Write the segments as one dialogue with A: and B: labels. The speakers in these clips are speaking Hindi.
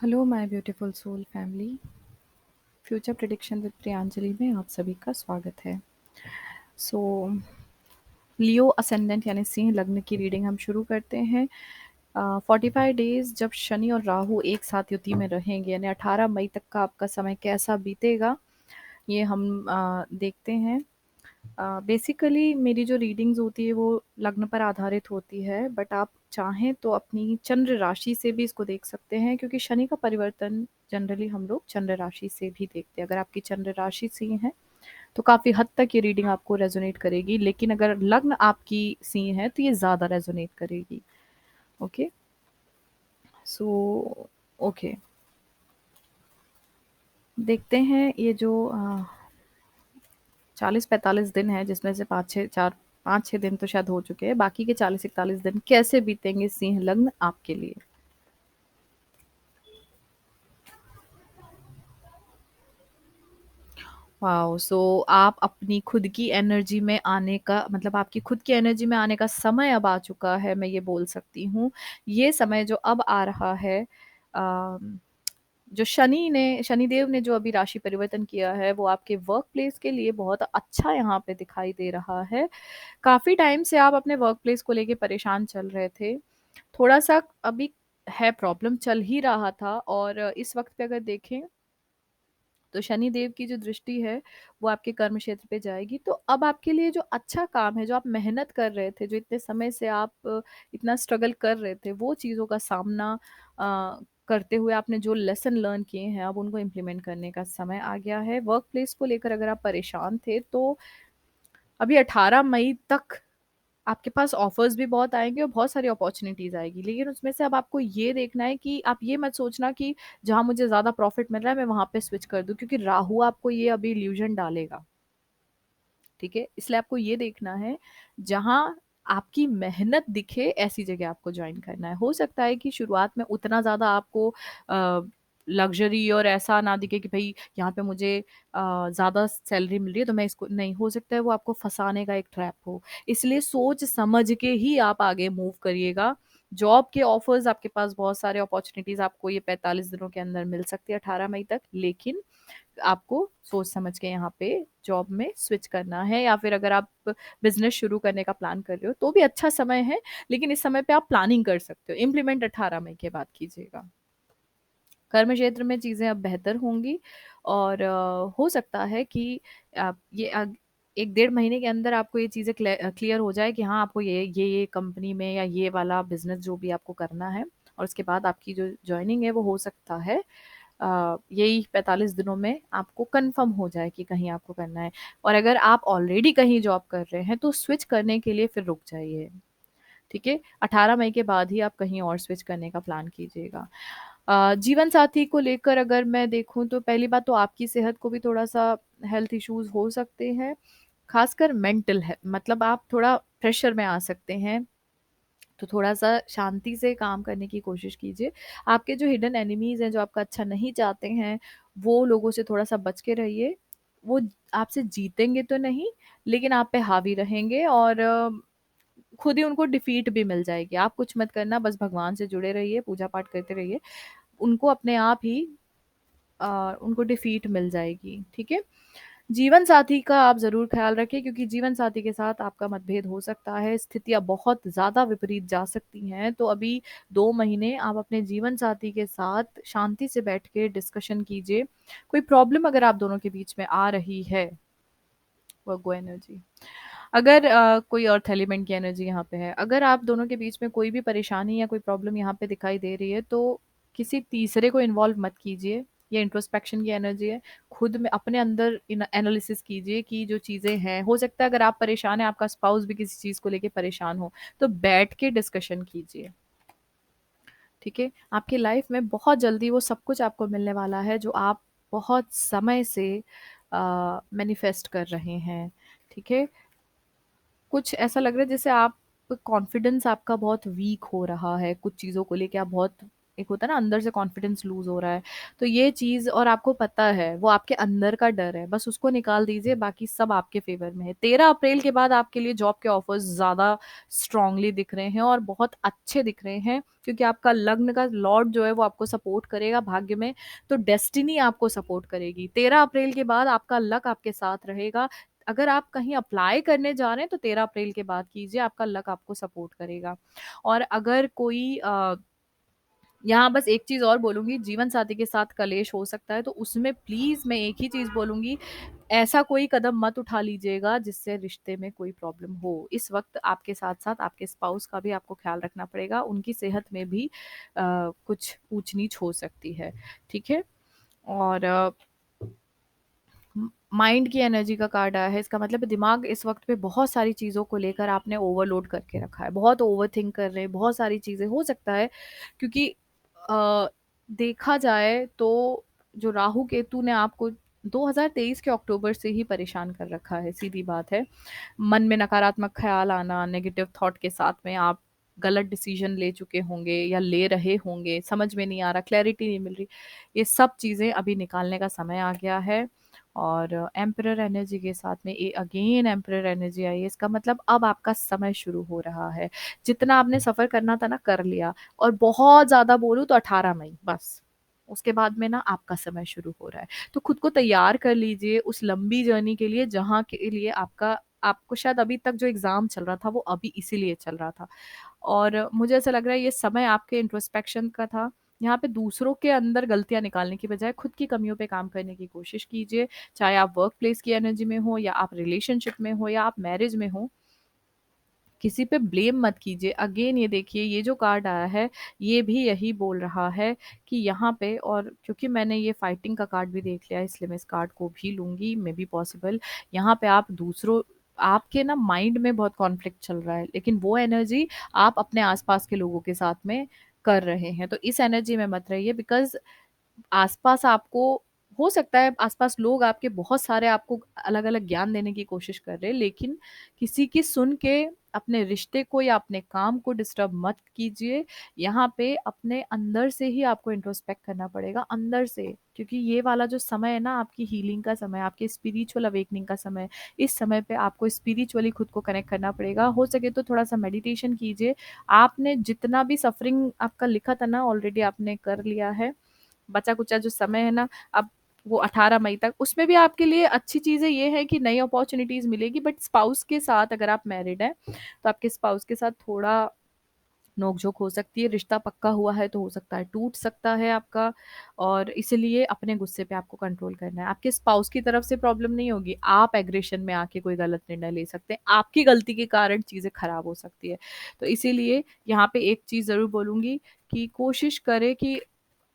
A: Hello my beautiful soul family. Future prediction with Priyanjali में आप सभी का स्वागत है। सो लियो असेंडेंट यानी सिंह लग्न की रीडिंग हम शुरू करते हैं। 45 डेज जब शनि और राहु एक साथ युति में रहेंगे यानी 18 मई तक का आपका समय कैसा बीतेगा, ये हम देखते हैं। बेसिकली मेरी जो रीडिंग्स होती है वो लग्न पर आधारित होती है, बट आप चाहें तो अपनी चंद्र राशि से भी इसको देख सकते हैं, क्योंकि शनि का परिवर्तन जनरली हम लोग चंद्र राशि से भी देखते हैं। अगर आपकी चंद्र राशि सिंह है तो काफ़ी हद तक ये रीडिंग आपको रेजोनेट करेगी, लेकिन अगर लग्न आपकी सिंह है तो ये ज़्यादा रेजोनेट करेगी। ओके, सो ओके, देखते हैं ये जो 40-45 दिन है, जिसमें से 5-6 दिन तो शायद हो चुके हैं, बाकी के 40-41 दिन कैसे बीतेंगे सिंह लग्न आपके लिए। वाओ! सो आप अपनी खुद की एनर्जी में आने का मतलब आपकी खुद की एनर्जी में आने का समय अब आ चुका है, मैं ये बोल सकती हूँ। ये समय जो अब आ रहा है, जो शनिदेव ने जो अभी राशि परिवर्तन किया है, वो आपके वर्क प्लेस के लिए बहुत अच्छा यहाँ पे दिखाई दे रहा है। काफ़ी टाइम से आप अपने वर्क प्लेस को लेके परेशान चल रहे थे। थोड़ा-सा अभी है, प्रॉब्लम चल ही रहा था, और इस वक़्त पे अगर देखें तो शनि देव की जो दृष्टि है वो आपके कर्म क्षेत्र पे जाएगी। तो अब आपके लिए जो अच्छा काम है, जो आप मेहनत कर रहे थे, जो इतने समय से आप इतना स्ट्रगल कर रहे थे, वो चीज़ों का सामना करते हुए आपने जो लेसन लर्न किए हैं, अब उनको इम्प्लीमेंट करने का समय आ गया है। वर्क प्लेस को लेकर अगर आप परेशान थे तो अभी 18 मई तक आपके पास ऑफर्स भी बहुत आएँगे और बहुत सारी अपॉर्च्युनिटीज़ आएगी। लेकिन उसमें से अब आपको ये देखना है कि आप ये मत सोचना कि जहाँ मुझे ज़्यादा प्रॉफ़िट मिल रहा है मैं वहाँ पे स्विच कर दूँ, क्योंकि राहु आपको ये अभी इल्यूज़न डालेगा, ठीक है? इसलिए आपको ये देखना है जहाँ आपकी मेहनत दिखे, ऐसी जगह आपको जॉइन करना है। हो सकता है कि शुरुआत में उतना ज़्यादा आपको लग्ज़री और ऐसा ना दिखे कि भई यहाँ पे मुझे ज़्यादा सैलरी मिल रही है तो मैं इसको नहीं, हो सकता है वो आपको फँसाने का एक ट्रैप हो। इसलिए सोच समझ के ही आप आगे मूव करिएगा। जॉब के ऑफ़र्स आपके पास बहुत सारे अपॉर्च्युनिटीज़ आपको ये 45 दिनों के अंदर मिल सकती है 18 मई तक, लेकिन आपको सोच समझ के यहाँ पे जॉब में स्विच करना है, या फिर अगर आप बिजनेस शुरू करने का प्लान कर रहे हो तो भी अच्छा समय है, लेकिन इस समय पे आप प्लानिंग कर सकते हो। इम्प्लीमेंट 18 मई के बाद कीजिएगा। कर्म क्षेत्र में चीज़ें अब बेहतर होंगी, और हो सकता है कि आप ये 1 डेढ़ महीने के अंदर आपको ये चीज़ें क्लियर हो जाए कि हाँ, आपको ये कंपनी में या ये वाला बिजनेस जो भी आपको करना है, और उसके बाद आपकी जो जॉइनिंग है वो हो सकता है यही 45 दिनों में आपको कंफर्म हो जाए कि कहीं आपको करना है। और अगर आप ऑलरेडी कहीं जॉब कर रहे हैं तो स्विच करने के लिए फिर रुक जाइए, ठीक है? 18 मई के बाद ही आप कहीं और स्विच करने का प्लान कीजिएगा। जीवन साथी को लेकर अगर मैं देखूँ तो पहली बात तो आपकी सेहत को भी थोड़ा-सा हेल्थ इश्यूज़ हो सकते हैं, ख़ासकर मेंटल है, मतलब आप थोड़ा प्रेशर में आ सकते हैं। तो थोड़ा-सा शांति से काम करने की कोशिश कीजिए। आपके जो हिडन एनिमीज़ हैं, जो आपका अच्छा नहीं चाहते हैं, वो लोगों से थोड़ा-सा बच के रहिए। वो आपसे जीतेंगे तो नहीं, लेकिन आप पे हावी रहेंगे, और खुद ही उनको डिफीट भी मिल जाएगी। आप कुछ मत करना, बस भगवान से जुड़े रहिए, पूजा-पाठ करते रहिए। उनको अपने आप ही उनको डिफीट मिल जाएगी, ठीक है? जीवन साथी का आप ज़रूर ख़्याल रखें, क्योंकि जीवन साथी के साथ आपका मतभेद हो सकता है, स्थितियाँ बहुत ज़्यादा विपरीत जा सकती हैं। तो अभी 2 महीने आप अपने जीवन साथी के साथ शांति से बैठ के डिस्कशन कीजिए। कोई प्रॉब्लम अगर आप दोनों के बीच में आ रही है, वर्गो एनर्जी, अगर कोई अर्थ एलिमेंट की एनर्जी यहाँ पे है, अगर आप दोनों के बीच में कोई भी परेशानी या कोई प्रॉब्लम यहाँ पे दिखाई दे रही है, तो किसी तीसरे को इन्वॉल्व मत कीजिए। ये इंट्रोस्पेक्शन की एनर्जी है। खुद में अपने अंदर एनालिसिस कीजिए कि जो चीज़ें हैं, हो सकता है अगर आप परेशान हैं, आपका स्पाउस भी किसी चीज़ को लेके परेशान हो, तो बैठ के डिस्कशन कीजिए, ठीक है? आपकी लाइफ में बहुत जल्दी वो सब कुछ आपको मिलने वाला है जो आप बहुत समय से मैनिफेस्ट कर रहे हैं, ठीक है? कुछ ऐसा लग रहा है जैसे आप कॉन्फिडेंस आपका बहुत वीक हो रहा है, कुछ चीज़ों को लेके आप बहुत एक होता है ना अंदर से कॉन्फिडेंस लूज़ हो रहा है, तो ये चीज़ और आपको पता है, वो आपके अंदर का डर है, बस उसको निकाल दीजिए, बाकी सब आपके फ़ेवर में है। 13 अप्रैल के बाद आपके लिए जॉब के ऑफ़र्स ज़्यादा स्ट्रॉन्गली दिख रहे हैं और बहुत अच्छे दिख रहे हैं, क्योंकि आपका लग्न का लॉर्ड जो है वो आपको सपोर्ट करेगा भाग्य में, तो डेस्टिनी आपको सपोर्ट करेगी। 13 अप्रैल के बाद आपका लक आपके साथ रहेगा। अगर आप कहीं अप्लाई करने जा रहे हैं तो 13 अप्रैल के बाद कीजिए, आपका लक आपको सपोर्ट करेगा। और अगर कोई यहाँ बस एक चीज़ और बोलूँगी, जीवन साथी के साथ कलेश हो सकता है, तो उसमें प्लीज़ मैं एक ही चीज़ बोलूँगी, ऐसा कोई कदम मत उठा लीजिएगा जिससे रिश्ते में कोई प्रॉब्लम हो। इस वक़्त आपके साथ-साथ आपके स्पाउस का भी आपको ख़्याल रखना पड़ेगा, उनकी सेहत में भी कुछ ऊँच-नीच हो सकती है, ठीक है? और माइंड की एनर्जी का कार्ड आया है, इसका मतलब है दिमाग इस वक्त पे बहुत सारी चीज़ों को लेकर आपने ओवरलोड करके रखा है, बहुत ओवरथिंक कर रहे हैं, बहुत सारी चीज़ें हो सकता है, क्योंकि अ, देखा जाए तो जो राहु केतु ने आपको 2023 के अक्टूबर से ही परेशान कर रखा है, सीधी बात है। मन में नकारात्मक ख्याल आना, नेगेटिव थॉट के साथ में आप गलत डिसीजन ले चुके होंगे या ले रहे होंगे, समझ में नहीं आ रहा, क्लैरिटी नहीं मिल रही, ये सब चीज़ें अभी निकालने का समय आ गया है। और एम्परर एनर्जी के साथ में ये अगेन एम्परर एनर्जी आई है, इसका मतलब अब आपका समय शुरू हो रहा है। जितना आपने सफ़र करना था ना कर लिया, और बहुत ज़्यादा बोलूँ तो 18 मई बस। उसके बाद में ना आपका समय शुरू हो रहा है। तो खुद को तैयार कर लीजिए उस लंबी जर्नी के लिए, जहाँ के लिए आपको शायद अभी तक जो एग्ज़ाम चल रहा था वो अभी इसीलिए चल रहा था। और मुझे ऐसा लग रहा है ये समय आपके इंट्रोस्पेक्शन का था। यहाँ पे दूसरों के अंदर गलतियाँ निकालने की बजाय खुद की कमियों पे काम करने की कोशिश कीजिए। चाहे आप वर्क प्लेस की एनर्जी में हो, या आप रिलेशनशिप में हो, या आप मैरिज में हो। किसी पे ब्लेम मत कीजिए। अगेन ये देखिए, ये जो कार्ड आया है, ये भी यही बोल रहा है कि यहाँ पे, और क्योंकि मैंने ये फाइटिंग का कार्ड भी देख लिया इसलिए मैं इस कार्ड को भी लूँगी, मे बी पॉसिबल। यहाँ पे आप दूसरों आपके ना माइंड में बहुत कॉन्फ्लिक्ट चल रहा है, लेकिन वो एनर्जी आप अपने आस-पास के लोगों के साथ में कर रहे हैं। तो इस एनर्जी में मत रहिए, बिकॉज़ आस-पास आपको हो सकता है आस-पास लोग आपके बहुत सारे आपको अलग-अलग ज्ञान देने की कोशिश कर रहे हैं, लेकिन किसी की सुन के अपने रिश्ते को या अपने काम को डिस्टर्ब मत कीजिए। यहाँ पे अपने अंदर से ही आपको इंट्रोस्पेक्ट करना पड़ेगा, अंदर से। क्योंकि ये वाला जो समय है ना, आपकी हीलिंग का समय, आपके स्पिरिचुअल अवेकनिंग का समय। इस समय पे आपको स्पिरिचुअली खुद को कनेक्ट करना पड़ेगा। हो सके तो थोड़ा-सा मेडिटेशन कीजिए। आपने जितना भी सफ़रिंग आपका लिखा था ना, ऑलरेडी आपने कर लिया है। बचा-कुचा जो समय है ना, अब वो 18 मई तक, उसमें भी आपके लिए अच्छी चीज़ें ये हैं कि नई अपॉर्च्युनिटीज़ मिलेगी, बट स्पाउस के साथ अगर आप मैरिड हैं, तो आपके स्पाउस के साथ थोड़ा नोक-झोंक हो सकती है। रिश्ता पक्का हुआ है तो हो सकता है टूट सकता है आपका, और इसीलिए अपने गुस्से पे आपको कंट्रोल करना है। आपके स्पाउस की तरफ से प्रॉब्लम नहीं होगी, आप एग्रेशन में आके कोई गलत निर्णय ले सकते हैं। आपकी गलती के कारण चीज़ें खराब हो सकती है। तो इसीलिए यहाँ पे एक चीज़ ज़रूर बोलूँगी कि कोशिश करें कि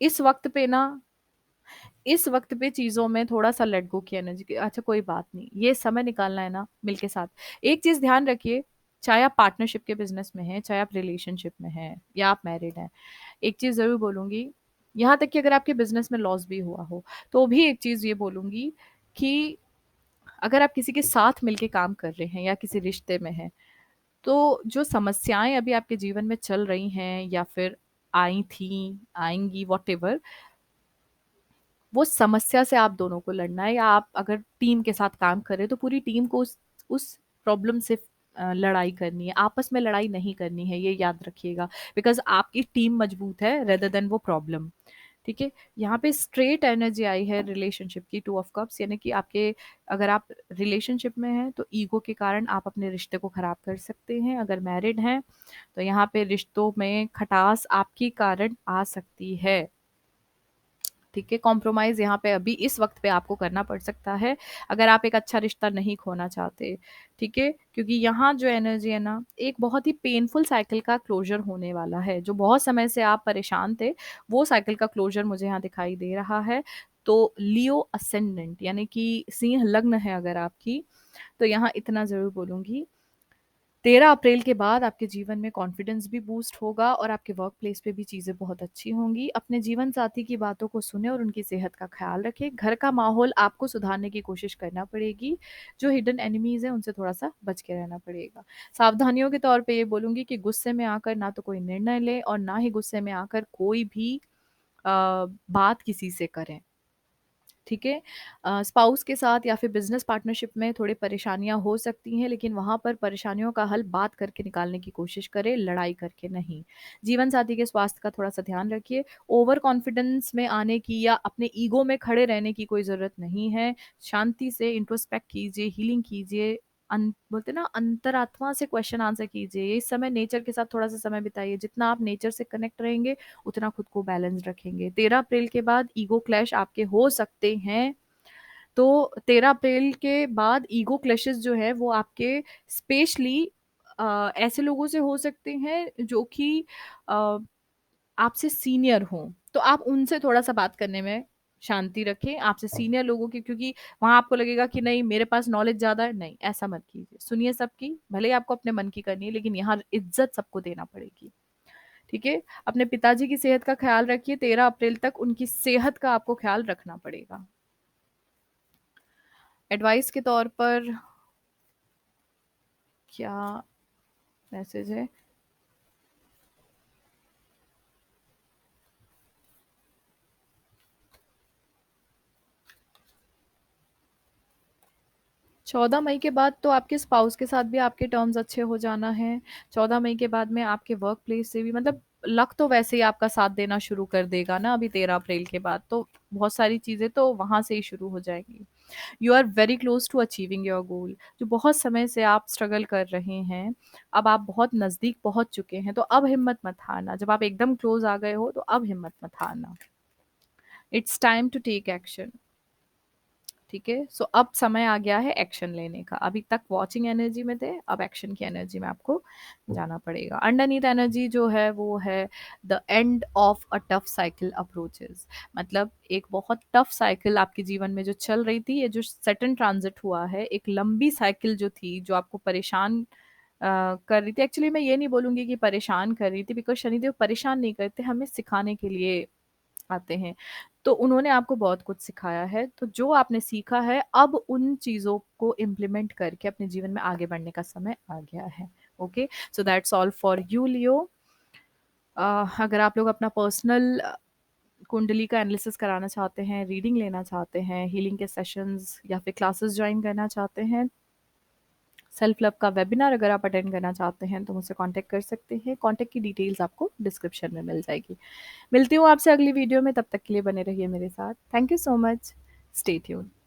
A: इस वक़्त पे ना इस वक़्त पे चीज़ों में थोड़ा-सा लेट गो किया ना जी, कि अच्छा कोई बात नहीं, ये समय निकालना है ना मिल के साथ। एक चीज़ ध्यान रखिए, चाहे आप पार्टनरशिप के बिज़नेस में हैं, चाहे आप रिलेशनशिप में हैं, या आप मैरिड हैं। एक चीज़ ज़रूर बोलूँगी, यहाँ तक कि अगर आपके बिज़नेस में लॉस भी हुआ हो, तो भी एक चीज़ ये बोलूँगी कि अगर आप किसी के साथ मिल के काम कर रहे हैं या किसी रिश्ते में हैं, तो जो समस्याएँ अभी आपके जीवन में चल रही हैं या फिर आई थीं, आएँगी, व्हाटएवर, वो समस्या से आप दोनों को लड़ना है, या आप अगर टीम के साथ काम कर रहे हैं तो पूरी टीम को उस प्रॉब्लम से लड़ाई करनी है, आपस में लड़ाई नहीं करनी है, ये याद रखिएगा। बिकॉज़ आपकी टीम मजबूत है रेदर देन वो प्रॉब्लम, ठीक है? यहाँ पे स्ट्रेट एनर्जी आई है रिलेशनशिप की, 2 ऑफ कप्स, यानी कि आपके अगर आप रिलेशनशिप में हैं तो ईगो के कारण आप अपने रिश्ते को खराब कर सकते हैं। अगर मैरिड हैं तो यहाँ पे रिश्तों में खटास आपके कारण आ सकती है। ठीक है, कॉम्प्रोमाइज़ यहाँ पे अभी इस वक़्त पे आपको करना पड़ सकता है, अगर आप एक अच्छा रिश्ता नहीं खोना चाहते, ठीक है? क्योंकि यहाँ जो एनर्जी है ना, एक बहुत ही पेनफुल साइकिल का क्लोज़र होने वाला है, जो बहुत समय से आप परेशान थे, वो साइकिल का क्लोज़र मुझे यहाँ दिखाई दे रहा है। तो लियो असेंडेंट, यानी कि सिंह लग्न है अगर आपकी, तो यहाँ इतना ज़रूर बोलूँगी, 13 अप्रैल के बाद आपके जीवन में कॉन्फिडेंस भी बूस्ट होगा और आपके वर्क प्लेस पे भी चीज़ें बहुत अच्छी होंगी। अपने जीवन साथी की बातों को सुनें और उनकी सेहत का ख़्याल रखें। घर का माहौल आपको सुधारने की कोशिश करना पड़ेगी। जो हिडन एनिमीज़ हैं, उनसे थोड़ा-सा बच के रहना पड़ेगा। सावधानियों के तौर पे ये बोलूँगी कि गुस्से में आकर ना तो कोई निर्णय लें और ना ही गुस्से में आकर कोई भी बात किसी से करें। ठीक है? स्पाउस के साथ या फिर बिज़नेस पार्टनरशिप में थोड़ी परेशानियाँ हो सकती हैं, लेकिन वहाँ पर परेशानियों का हल बात करके निकालने की कोशिश करें, लड़ाई करके नहीं। जीवन साथी के स्वास्थ्य का थोड़ा-सा ध्यान रखिए। ओवर कॉन्फिडेंस में आने की या अपने ईगो में खड़े रहने की कोई ज़रूरत नहीं है। शांति से इंट्रोस्पेक्ट कीजिए, हीलिंग कीजिए, बोलते हैं ना, अंतरात्मा से क्वेश्चन आंसर कीजिए। इस समय नेचर के साथ थोड़ा-सा समय बिताइए। जितना आप नेचर से कनेक्ट रहेंगे, उतना खुद को बैलेंस रखेंगे। 13 अप्रैल के बाद ईगो क्लैश आपके हो सकते हैं, तो 13 अप्रैल के बाद ईगो क्लैशेस जो है वो आपके स्पेशली ऐसे लोगों से हो सकते हैं जो कि अ, आपसे सीनियर हों। तो आप उनसे थोड़ा-सा बात करने में शांति रखें, आपसे सीनियर लोगों की, क्योंकि वहाँ आपको लगेगा कि नहीं मेरे पास नॉलेज ज़्यादा है, नहीं ऐसा मत कीजिए। सुनिए सबकी, भले ही आपको अपने मन की करनी है, लेकिन यहाँ इज़्ज़त सबको देना पड़ेगी। ठीक है? अपने पिताजी की सेहत का ख़्याल रखिए, 13 अप्रैल तक उनकी सेहत का आपको ख़्याल रखना पड़ेगा। एडवाइस के तौर पर क्या मैसेज है? 14 मई के बाद तो आपके स्पाउस के साथ भी आपके टर्म्स अच्छे हो जाना है। 14 मई के बाद में आपके वर्क प्लेस से भी, मतलब लक तो वैसे ही आपका साथ देना शुरू कर देगा ना अभी 13 अप्रैल के बाद, तो बहुत सारी चीज़ें तो वहाँ से ही शुरू हो जाएँगी। You are very close to achieving your goal. जो बहुत समय से आप स्ट्रगल कर रहे हैं, अब आप बहुत नज़दीक पहुँच चुके हैं, तो अब हिम्मत मत हारना। जब आप एकदम क्लोज आ गए हो, तो अब हिम्मत मत हारना। It's time to take action. ठीक है? सो अब समय आ गया है एक्शन लेने का। अभी तक वॉचिंग एनर्जी में थे, अब एक्शन की एनर्जी में आपको जाना पड़ेगा। अंडरनीथ एनर्जी जो है वो है the end of a tough cycle approaches. मतलब एक बहुत टफ साइकिल आपके जीवन में जो चल रही थी, ये जो सडन ट्रांजिट हुआ है, एक लंबी साइकिल जो थी, जो आपको परेशान कर रही थी। एक्चुअली मैं ये नहीं बोलूँगी कि परेशान कर रही थी, बिकॉज़ शनिदेव परेशान नहीं करते, हमें सिखाने के लिए आते हैं। तो उन्होंने आपको बहुत कुछ सिखाया है, तो जो आपने सीखा है, अब उन चीज़ों को इम्प्लीमेंट करके अपने जीवन में आगे बढ़ने का समय आ गया है। Okay? So that's all for you Leo. अगर आप लोग अपना पर्सनल कुंडली का एनालिसिस कराना चाहते हैं, रीडिंग लेना चाहते हैं, हीलिंग के सेशंस या फिर क्लासेस जॉइन करना चाहते हैं, सेल्फ लव का वेबिनार अगर आप अटेंड करना चाहते हैं, तो मुझसे कॉन्टैक्ट कर सकते हैं। कॉन्टैक्ट की डिटेल्स आपको डिस्क्रिप्शन में मिल जाएगी। मिलती हूँ आपसे अगली वीडियो में, तब तक के लिए बने रहिए मेरे साथ। Thank you so much. Stay tuned.